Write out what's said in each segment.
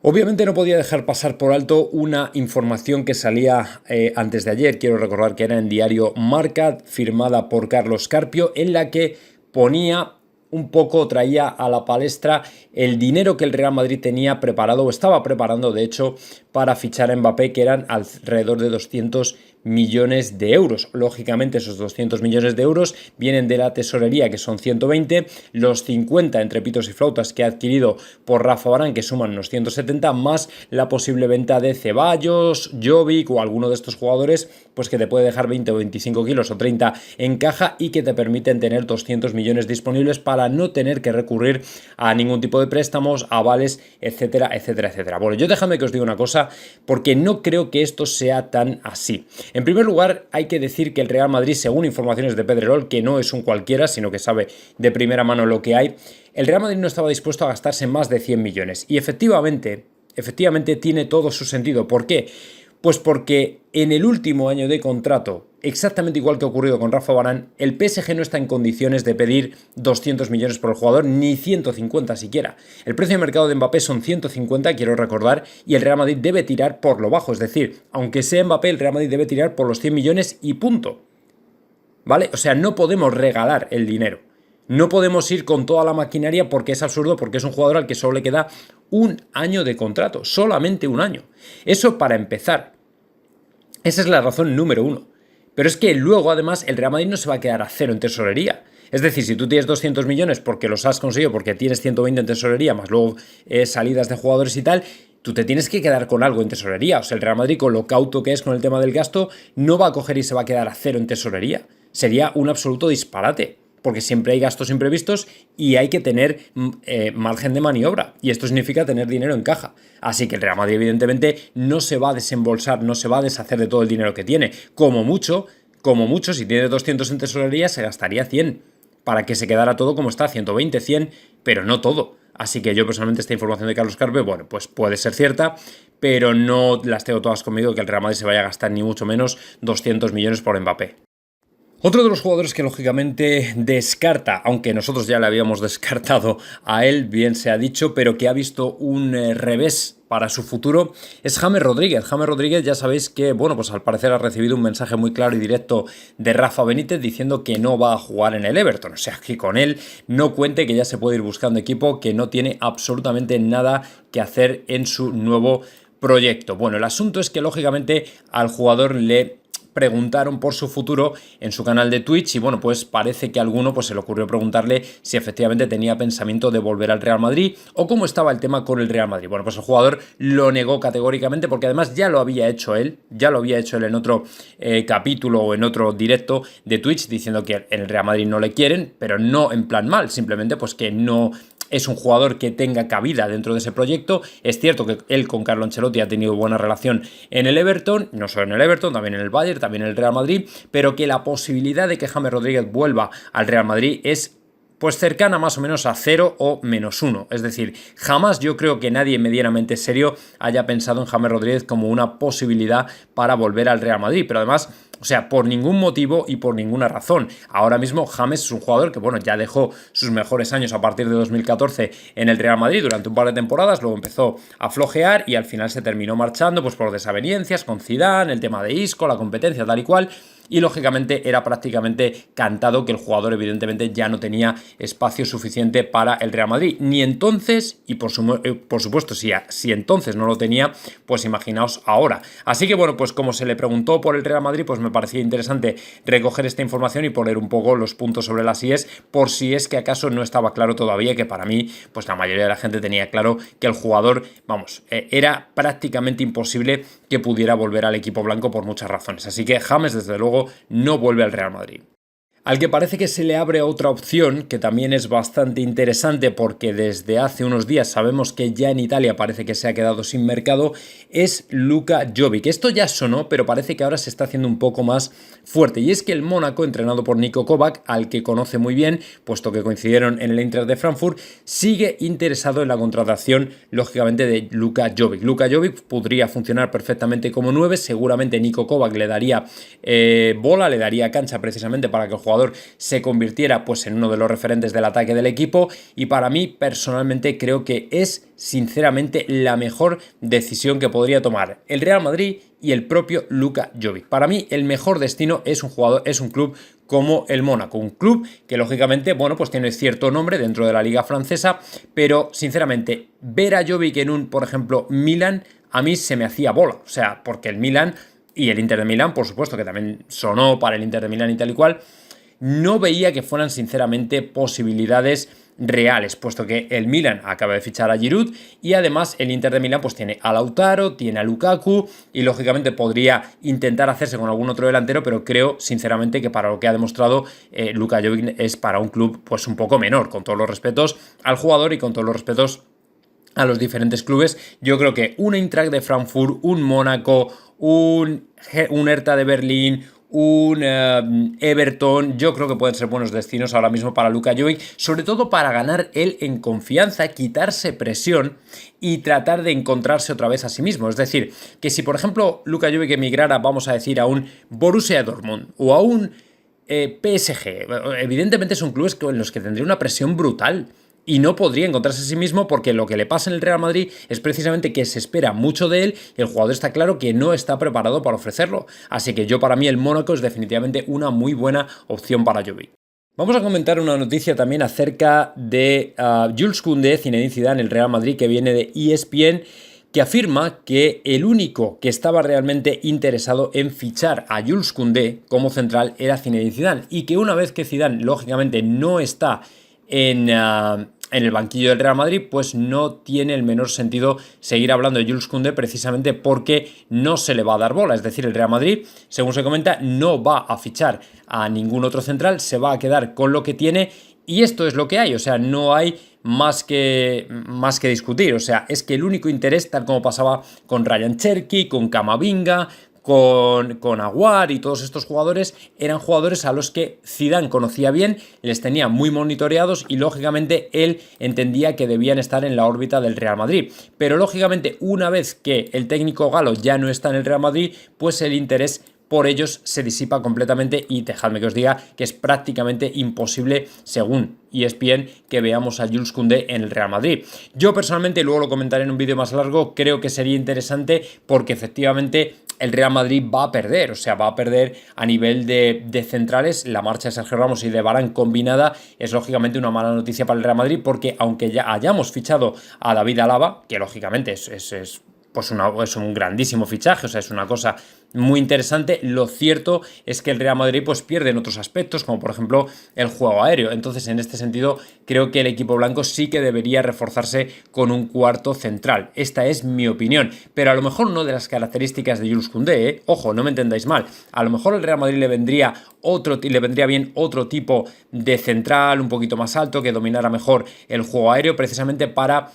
Obviamente no podía dejar pasar por alto una información que salía antes de ayer, quiero recordar que era en diario Marca, firmada por Carlos Carpio, en la que ponía un poco, traía a la palestra el dinero que el Real Madrid tenía preparado, o estaba preparando de hecho, para fichar a Mbappé, que eran alrededor de 200 millones de euros. Lógicamente esos 200 millones de euros vienen de la tesorería, que son 120, los 50 entre pitos y flautas que ha adquirido por Rafa Varane, que suman unos 170, más la posible venta de Ceballos, Jovic o alguno de estos jugadores, pues que te puede dejar 20 o 25 kilos o 30 en caja y que te permiten tener 200 millones disponibles para no tener que recurrir a ningún tipo de préstamos, avales, etcétera, etcétera, etcétera. Bueno, yo déjame que os diga una cosa, porque no creo que esto sea tan así. En primer lugar, hay que decir que el Real Madrid, según informaciones de Pedrerol, que no es un cualquiera, sino que sabe de primera mano lo que hay, el Real Madrid no estaba dispuesto a gastarse más de 100 millones. Y efectivamente tiene todo su sentido. ¿Por qué? Pues porque en el último año de contrato, exactamente igual que ha ocurrido con Rafa Varane, el PSG no está en condiciones de pedir 200 millones por el jugador, ni 150 siquiera. El precio de mercado de Mbappé son 150, quiero recordar, y el Real Madrid debe tirar por lo bajo. Es decir, aunque sea Mbappé, el Real Madrid debe tirar por los 100 millones y punto. ¿Vale? O sea, no podemos regalar el dinero. No podemos ir con toda la maquinaria porque es absurdo, porque es un jugador al que solo le queda un año de contrato, solamente un año. Eso para empezar. Esa es la razón número uno. Pero es que luego, además, el Real Madrid no se va a quedar a cero en tesorería. Es decir, si tú tienes 200 millones porque los has conseguido, porque tienes 120 en tesorería, más luego salidas de jugadores y tal, tú te tienes que quedar con algo en tesorería. O sea, el Real Madrid, con lo cauto que es con el tema del gasto, no va a coger y se va a quedar a cero en tesorería. Sería un absoluto disparate, porque siempre hay gastos imprevistos y hay que tener margen de maniobra. Y esto significa tener dinero en caja. Así que el Real Madrid, evidentemente, no se va a desembolsar, no se va a deshacer de todo el dinero que tiene. Como mucho, si tiene 200 en tesorería, se gastaría 100 para que se quedara todo como está, 120, 100, pero no todo. Así que yo personalmente esta información de Carlos Carpio, bueno, pues puede ser cierta, pero no las tengo todas conmigo que el Real Madrid se vaya a gastar ni mucho menos 200 millones por Mbappé. Otro de los jugadores que lógicamente descarta, aunque nosotros ya le habíamos descartado a él, bien se ha dicho, pero que ha visto un revés para su futuro, es James Rodríguez. James Rodríguez, ya sabéis que, bueno, pues al parecer ha recibido un mensaje muy claro y directo de Rafa Benítez diciendo que no va a jugar en el Everton. O sea, que con él no cuente, que ya se puede ir buscando equipo, que no tiene absolutamente nada que hacer en su nuevo proyecto. Bueno, el asunto es que lógicamente al jugador le preguntaron por su futuro en su canal de Twitch y bueno, pues parece que a alguno pues se le ocurrió preguntarle si efectivamente tenía pensamiento de volver al Real Madrid o cómo estaba el tema con el Real Madrid. Bueno, pues el jugador lo negó categóricamente porque además ya lo había hecho él en otro capítulo o en otro directo de Twitch diciendo que en el Real Madrid no le quieren, pero no en plan mal, simplemente pues que no es un jugador que tenga cabida dentro de ese proyecto. Es cierto que él con Carlo Ancelotti ha tenido buena relación en el Everton, no solo en el Everton, también en el Bayern, también en el Real Madrid, pero que la posibilidad de que James Rodríguez vuelva al Real Madrid es pues cercana más o menos a 0 o -1. Es decir, jamás yo creo que nadie medianamente serio haya pensado en James Rodríguez como una posibilidad para volver al Real Madrid. Pero además, o sea, por ningún motivo y por ninguna razón. Ahora mismo James es un jugador que, bueno, ya dejó sus mejores años a partir de 2014 en el Real Madrid durante un par de temporadas, luego empezó a flojear y al final se terminó marchando pues por desavenencias con Zidane, el tema de Isco, la competencia tal y cual. Y lógicamente era prácticamente cantado que el jugador evidentemente ya no tenía espacio suficiente para el Real Madrid. Ni entonces, y por supuesto si entonces no lo tenía, pues imaginaos ahora. Así que bueno, pues como se le preguntó por el Real Madrid, pues me parecía interesante recoger esta información y poner un poco los puntos sobre las IES, por si es que acaso no estaba claro todavía, que para mí, pues la mayoría de la gente tenía claro que el jugador, vamos, era prácticamente imposible que pudiera volver al equipo blanco por muchas razones. Así que James, desde luego, no vuelve al Real Madrid. Al que parece que se le abre otra opción, que también es bastante interesante porque desde hace unos días sabemos que ya en Italia parece que se ha quedado sin mercado, es Luka Jovic. Esto ya sonó, pero parece que ahora se está haciendo un poco más fuerte. Y es que el Mónaco, entrenado por Niko Kovac, al que conoce muy bien, puesto que coincidieron en el Eintracht de Frankfurt, sigue interesado en la contratación, lógicamente, de Luka Jovic. Luka Jovic podría funcionar perfectamente como 9, seguramente Niko Kovac le daría bola, le daría cancha precisamente para que el jugador jugador se convirtiera pues en uno de los referentes del ataque del equipo, y para mí personalmente creo que es sinceramente la mejor decisión que podría tomar el Real Madrid y el propio Luka Jovic. Para mí el mejor destino es un club como el Mónaco, un club que lógicamente, bueno, pues tiene cierto nombre dentro de la liga francesa, pero sinceramente ver a Jovic en un, por ejemplo, Milan, a mí se me hacía bola, o sea, porque el Milan y el Inter de Milán, por supuesto, que también sonó para el Inter de Milán y tal y cual, no veía que fueran sinceramente posibilidades reales, puesto que el Milan acaba de fichar a Giroud y además el Inter de Milán pues tiene a Lautaro, tiene a Lukaku y lógicamente podría intentar hacerse con algún otro delantero, pero creo sinceramente que para lo que ha demostrado Luka Jovic es para un club pues un poco menor, con todos los respetos al jugador y con todos los respetos a los diferentes clubes. Yo creo que un Eintracht de Frankfurt, un Mónaco, un Hertha de Berlín, un Everton, yo creo que pueden ser buenos destinos ahora mismo para Luka Jovic, sobre todo para ganar él en confianza, quitarse presión y tratar de encontrarse otra vez a sí mismo. Es decir, que si por ejemplo Luka Jovic emigrara, vamos a decir, a un Borussia Dortmund o a un PSG, evidentemente son clubes en los que tendría una presión brutal y no podría encontrarse a sí mismo, porque lo que le pasa en el Real Madrid es precisamente que se espera mucho de él y el jugador está claro que no está preparado para ofrecerlo. Así que para mí el Mónaco es definitivamente una muy buena opción para Jovic. Vamos a comentar una noticia también acerca de Jules Koundé, Zinedine Zidane, el Real Madrid, que viene de ESPN, que afirma que el único que estaba realmente interesado en fichar a Jules Koundé como central era Zinedine Zidane, y que una vez que Zidane lógicamente no está en el banquillo del Real Madrid, pues no tiene el menor sentido seguir hablando de Jules Koundé, precisamente porque no se le va a dar bola. Es decir, el Real Madrid, según se comenta, no va a fichar a ningún otro central, se va a quedar con lo que tiene, y esto es lo que hay. O sea, no hay más que discutir. O sea, es que el único interés, tal como pasaba con Ryan Cherki, con Camavinga, con Aguar y todos estos jugadores, eran jugadores a los que Zidane conocía bien, les tenía muy monitoreados y lógicamente él entendía que debían estar en la órbita del Real Madrid. Pero lógicamente una vez que el técnico galo ya no está en el Real Madrid, pues el interés por ellos se disipa completamente, y dejadme que os diga que es prácticamente imposible, según ESPN, que veamos a Jules Koundé en el Real Madrid. Yo personalmente, luego lo comentaré en un vídeo más largo, creo que sería interesante porque efectivamente el Real Madrid va a perder, o sea, va a perder a nivel de centrales. La marcha de Sergio Ramos y de Varane combinada es lógicamente una mala noticia para el Real Madrid, porque aunque ya hayamos fichado a David Alaba, que lógicamente es un grandísimo fichaje, o sea, es una cosa muy interesante, lo cierto es que el Real Madrid pues pierde en otros aspectos, como por ejemplo el juego aéreo. Entonces, en este sentido, creo que el equipo blanco sí que debería reforzarse con un cuarto central. Esta es mi opinión, pero a lo mejor no de las características de Jules Koundé, ¿eh? Ojo, no me entendáis mal. A lo mejor al Real Madrid le vendría bien otro tipo de central, un poquito más alto, que dominara mejor el juego aéreo, precisamente para,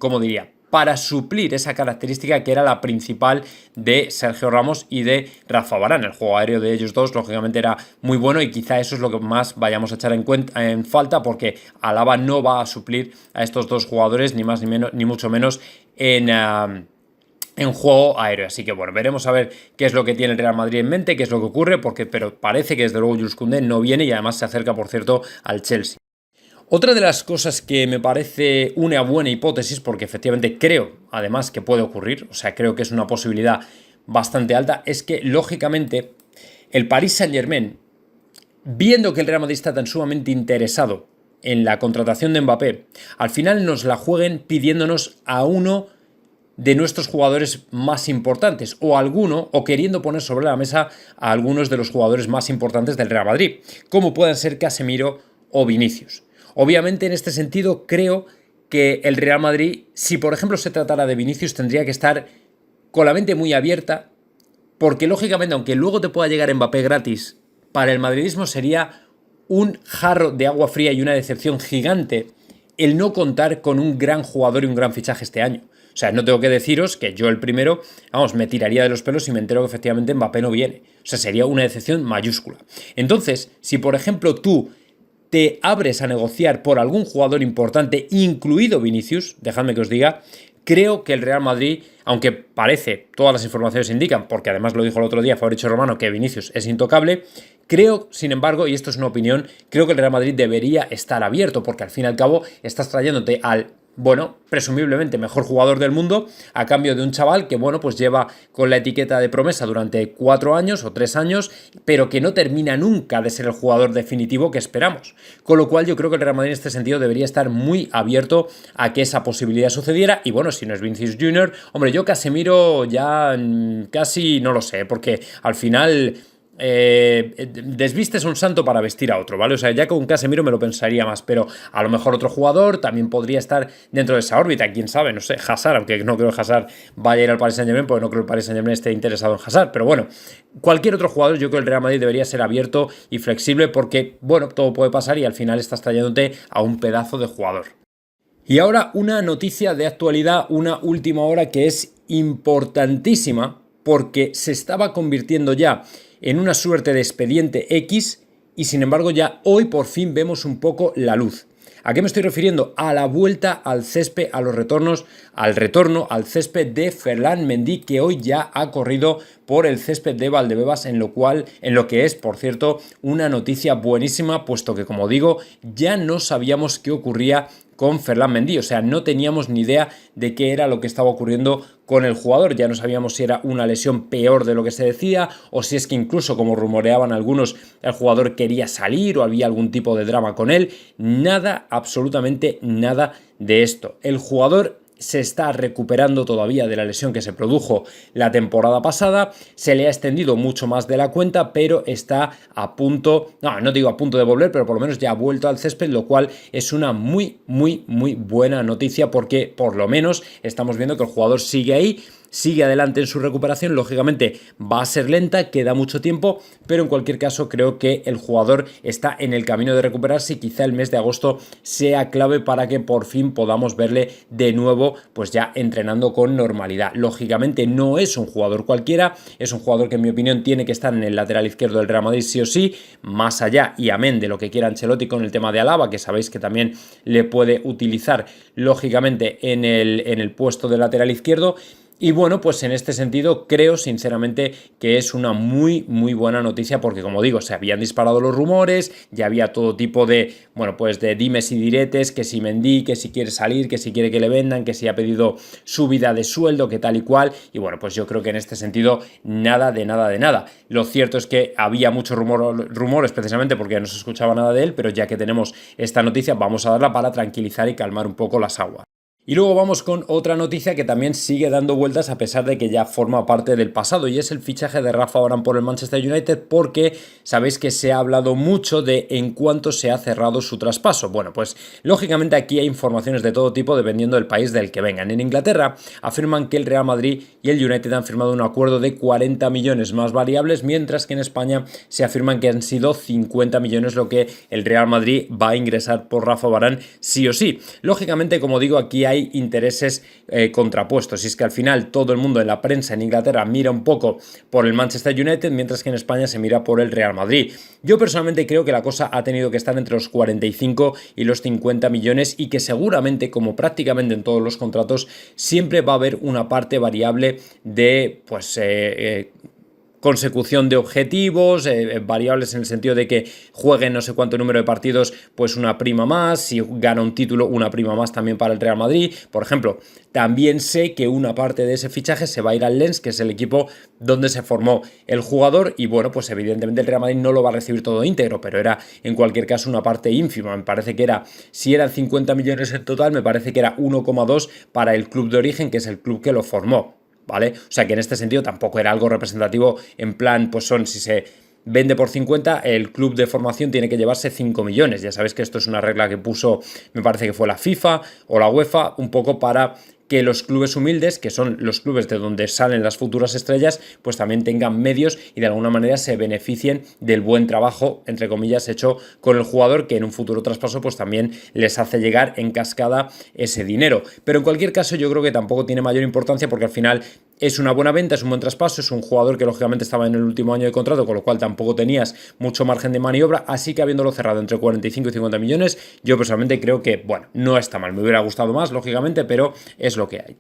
¿cómo diría?, para suplir esa característica que era la principal de Sergio Ramos y de Rafa Varane. El juego aéreo de ellos dos, lógicamente, era muy bueno, y quizá eso es lo que más vayamos a echar en falta, porque Alaba no va a suplir a estos dos jugadores, ni más ni menos, ni mucho menos en juego aéreo. Así que bueno, veremos a ver qué es lo que tiene el Real Madrid en mente, qué es lo que ocurre, pero parece que desde luego Jules Koundé no viene, y además se acerca, por cierto, al Chelsea. Otra de las cosas que me parece una buena hipótesis, porque efectivamente creo además que puede ocurrir, o sea, creo que es una posibilidad bastante alta, es que lógicamente el Paris Saint-Germain, viendo que el Real Madrid está tan sumamente interesado en la contratación de Mbappé, al final nos la jueguen pidiéndonos a uno de nuestros jugadores más importantes, o queriendo poner sobre la mesa a algunos de los jugadores más importantes del Real Madrid, como puedan ser Casemiro o Vinicius. Obviamente, en este sentido, creo que el Real Madrid, si por ejemplo se tratara de Vinicius, tendría que estar con la mente muy abierta, porque lógicamente, aunque luego te pueda llegar Mbappé gratis, para el madridismo sería un jarro de agua fría y una decepción gigante el no contar con un gran jugador y un gran fichaje este año. O sea, no tengo que deciros que yo el primero, me tiraría de los pelos si me entero que efectivamente Mbappé no viene. O sea, sería una decepción mayúscula. Entonces, si por ejemplo tú te abres a negociar por algún jugador importante, incluido Vinicius, dejadme que os diga, creo que el Real Madrid, aunque parece, todas las informaciones indican, porque además lo dijo el otro día Fabrizio Romano, que Vinicius es intocable, creo, sin embargo, y esto es una opinión, creo que el Real Madrid debería estar abierto, porque al fin y al cabo estás trayéndote al, bueno, presumiblemente mejor jugador del mundo a cambio de un chaval que, bueno, pues lleva con la etiqueta de promesa durante 4 años o 3 años, pero que no termina nunca de ser el jugador definitivo que esperamos. Con lo cual yo creo que el Real Madrid en este sentido debería estar muy abierto a que esa posibilidad sucediera. Y bueno, si no es Vinicius Junior, hombre, yo Casemiro ya casi no lo sé, porque al final desvistes un santo para vestir a otro, ¿vale? O sea, ya con Casemiro me lo pensaría más, pero a lo mejor otro jugador también podría estar dentro de esa órbita, quién sabe, no sé, Hazard, aunque no creo que Hazard vaya a ir al Paris Saint-Germain, porque no creo que el Paris Saint-Germain esté interesado en Hazard, pero bueno, cualquier otro jugador, yo creo que el Real Madrid debería ser abierto y flexible porque, bueno, todo puede pasar y al final estás trayéndote a un pedazo de jugador. Y ahora una noticia de actualidad, una última hora que es importantísima porque se estaba convirtiendo ya en una suerte de expediente X y sin embargo ya hoy por fin vemos un poco la luz. ¿A qué me estoy refiriendo? A la vuelta al césped, a los retornos, al retorno al césped de Ferland Mendy, que hoy ya ha corrido por el césped de Valdebebas, en lo que es, por cierto, una noticia buenísima, puesto que, como digo, ya no sabíamos qué ocurría con Ferland Mendy, o sea, no teníamos ni idea de qué era lo que estaba ocurriendo con el jugador, ya no sabíamos si era una lesión peor de lo que se decía o si es que incluso, como rumoreaban algunos, el jugador quería salir o había algún tipo de drama con él. Nada, absolutamente nada de esto. El jugador se está recuperando todavía de la lesión que se produjo la temporada pasada, se le ha extendido mucho más de la cuenta, pero está a punto, no digo a punto de volver, pero por lo menos ya ha vuelto al césped, lo cual es una muy buena noticia porque por lo menos estamos viendo que el jugador sigue ahí, sigue adelante en su recuperación. Lógicamente va a ser lenta, queda mucho tiempo, pero en cualquier caso creo que el jugador está en el camino de recuperarse y quizá el mes de agosto sea clave para que por fin podamos verle de nuevo pues ya entrenando con normalidad. Lógicamente no es un jugador cualquiera, es un jugador que en mi opinión tiene que estar en el lateral izquierdo del Real Madrid sí o sí, más allá y amén de lo que quiera Ancelotti con el tema de Alaba, que sabéis que también le puede utilizar lógicamente en el puesto de lateral izquierdo. Y bueno, pues en este sentido creo sinceramente que es una muy buena noticia porque, como digo, se habían disparado los rumores, ya había todo tipo de, bueno, pues de dimes y diretes, que si Mendy, que si quiere salir, que si quiere que le vendan, que si ha pedido subida de sueldo, que tal y cual. Y bueno, pues yo creo que en este sentido nada de nada. Lo cierto es que había muchos rumores precisamente porque no se escuchaba nada de él, pero ya que tenemos esta noticia vamos a darla para tranquilizar y calmar un poco las aguas. Y luego vamos con otra noticia que también sigue dando vueltas a pesar de que ya forma parte del pasado, y es el fichaje de Rafa Varane por el Manchester United, porque sabéis que se ha hablado mucho de en cuánto se ha cerrado su traspaso. Bueno, pues lógicamente aquí hay informaciones de todo tipo dependiendo del país del que vengan. En Inglaterra afirman que el Real Madrid y el United han firmado un acuerdo de 40 millones más variables, mientras que en España se afirman que han sido 50 millones lo que el Real Madrid va a ingresar por Rafa Varane sí o sí. Lógicamente, como digo, aquí hay intereses contrapuestos, y es que al final todo el mundo en la prensa en Inglaterra mira un poco por el Manchester United, mientras que en España se mira por el Real Madrid. Yo personalmente creo que la cosa ha tenido que estar entre los 45 y los 50 millones y que seguramente, como prácticamente en todos los contratos, siempre va a haber una parte variable de consecución de objetivos, variables en el sentido de que jueguen no sé cuánto número de partidos, pues una prima más, si gana un título, una prima más también para el Real Madrid. Por ejemplo, también sé que una parte de ese fichaje se va a ir al Lens, que es el equipo donde se formó el jugador, y bueno, pues evidentemente el Real Madrid no lo va a recibir todo íntegro, pero era en cualquier caso una parte ínfima. Me parece que era, si eran 50 millones en total, me parece que era 1,2 para el club de origen, que es el club que lo formó, ¿vale? O sea que en este sentido tampoco era algo representativo, en plan, pues si se vende por 50, el club de formación tiene que llevarse 5 millones. Ya sabéis que esto es una regla que puso, me parece que fue la FIFA o la UEFA, un poco para que los clubes humildes, que son los clubes de donde salen las futuras estrellas, pues también tengan medios y de alguna manera se beneficien del buen trabajo, entre comillas, hecho con el jugador, que en un futuro traspaso pues también les hace llegar en cascada ese dinero. Pero en cualquier caso yo creo que tampoco tiene mayor importancia porque al final es una buena venta, es un buen traspaso, es un jugador que lógicamente estaba en el último año de contrato, con lo cual tampoco tenías mucho margen de maniobra, así que habiéndolo cerrado entre 45 y 50 millones, yo personalmente creo que, bueno, no está mal, me hubiera gustado más, lógicamente, pero es lo que hay.